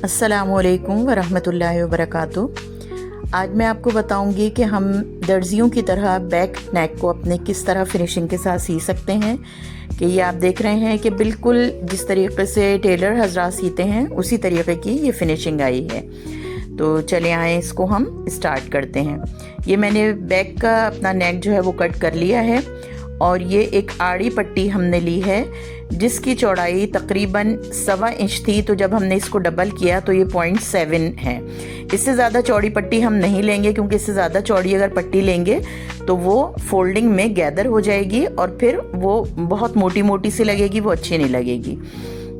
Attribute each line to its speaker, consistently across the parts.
Speaker 1: अस्सलामुअलैकुम वरहमतुल्लाहि वबरकातुहू। आज मैं आपको बताऊंगी कि हम दर्जियों की तरह बैक नेक को अपने किस तरह फिनिशिंग के साथ सी सकते हैं। कि ये आप देख रहे हैं कि बिल्कुल जिस तरीके से टेलर हजरात सीते हैं उसी तरीके की ये फिनिशिंग आई है। तो चले आए इसको हम स्टार्ट करते हैं। ये मैंने बैक का अपना नेक जो है वो कट कर लिया है और ये एक आड़ी पट्टी हमने ली है जिसकी चौड़ाई तकरीबन 1.25 इंच थी। तो जब हमने इसको डबल किया तो ये 0.7 है। इससे ज़्यादा चौड़ी पट्टी हम नहीं लेंगे क्योंकि इससे ज़्यादा चौड़ी अगर पट्टी लेंगे तो वो फोल्डिंग में गैदर हो जाएगी और फिर वो बहुत मोटी मोटी सी लगेगी, वो अच्छी नहीं लगेगी।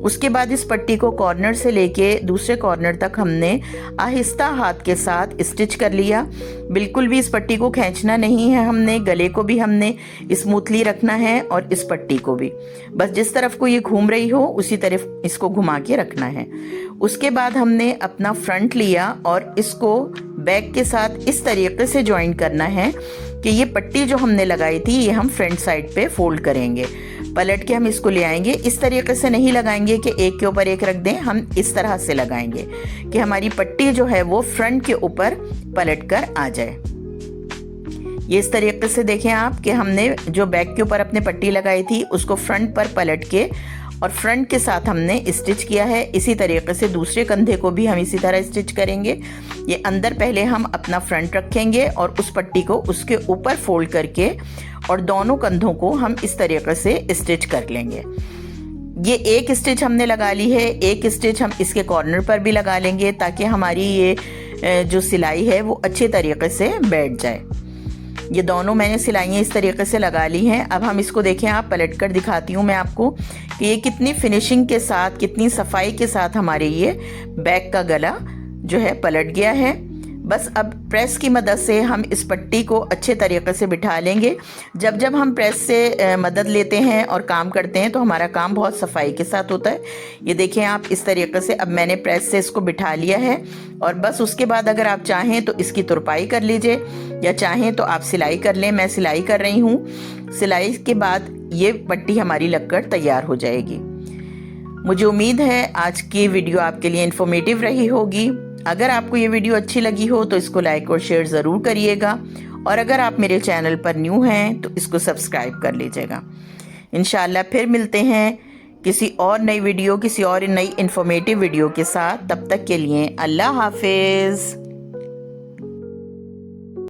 Speaker 1: उसके बाद इस पट्टी को कॉर्नर से लेके दूसरे कॉर्नर तक हमने आहिस्ता हाथ के साथ स्टिच कर लिया। बिल्कुल भी इस पट्टी को खींचना नहीं है, हमने गले को भी हमने स्मूथली रखना है और इस पट्टी को भी बस जिस तरफ को ये घूम रही हो उसी तरफ इसको घुमा के रखना है। उसके बाद हमने अपना फ्रंट लिया और इसको बैक के साथ इस तरीके से ज्वाइन करना है कि ये पट्टी जो हमने लगाई थी ये हम फ्रंट साइड पे फोल्ड करेंगे। पलट के हम इसको ले आएंगे। इस तरीके से नहीं लगाएंगे कि एक के ऊपर एक रख दें, हम इस तरह से लगाएंगे कि हमारी पट्टी जो है वो फ्रंट के ऊपर पलट कर आ जाए। ये इस तरीके से देखें आप कि हमने जो बैक के ऊपर अपने पट्टी लगाई थी उसको फ्रंट पर पलट के और फ्रंट के साथ हमने स्टिच किया है। इसी तरीके से दूसरे कंधे को भी हम इसी तरह स्टिच करेंगे। ये अंदर पहले हम अपना फ्रंट रखेंगे और उस पट्टी को उसके ऊपर फोल्ड करके और दोनों कंधों को हम इस तरीके से स्टिच कर लेंगे। ये एक स्टिच हमने लगा ली है, एक स्टिच हम इसके कॉर्नर पर भी लगा लेंगे ताकि हमारी ये जो सिलाई है वो अच्छे तरीके से बैठ जाए। ये दोनों मैंने सिलाइयाँ इस तरीके से लगा ली हैं। अब हम इसको देखें, आप पलट कर दिखाती हूँ मैं आपको कि ये कितनी फिनिशिंग के साथ, कितनी सफाई के साथ हमारे ये बैक का गला जो है पलट गया है। बस अब प्रेस की मदद से हम इस पट्टी को अच्छे तरीके से बिठा लेंगे। जब जब हम प्रेस से मदद लेते हैं और काम करते हैं तो हमारा काम बहुत सफाई के साथ होता है। ये देखें आप इस तरीके से अब मैंने प्रेस से इसको बिठा लिया है और बस उसके बाद अगर आप चाहें तो इसकी तुरपाई कर लीजिए या चाहें तो आप सिलाई कर लें। मैं सिलाई कर रही हूँ। सिलाई के बाद ये पट्टी हमारी लगकर तैयार हो जाएगी। मुझे उम्मीद है आज की वीडियो आपके लिए इन्फॉर्मेटिव रही होगी। अगर आपको ये वीडियो अच्छी लगी हो तो इसको लाइक और शेयर ज़रूर करिएगा और अगर आप मेरे चैनल पर न्यू हैं तो इसको सब्सक्राइब कर लीजिएगा। इंशाअल्लाह फिर मिलते हैं किसी और नई वीडियो, किसी और नई इन्फॉर्मेटिव वीडियो के साथ। तब तक के लिए अल्लाह हाफिज़।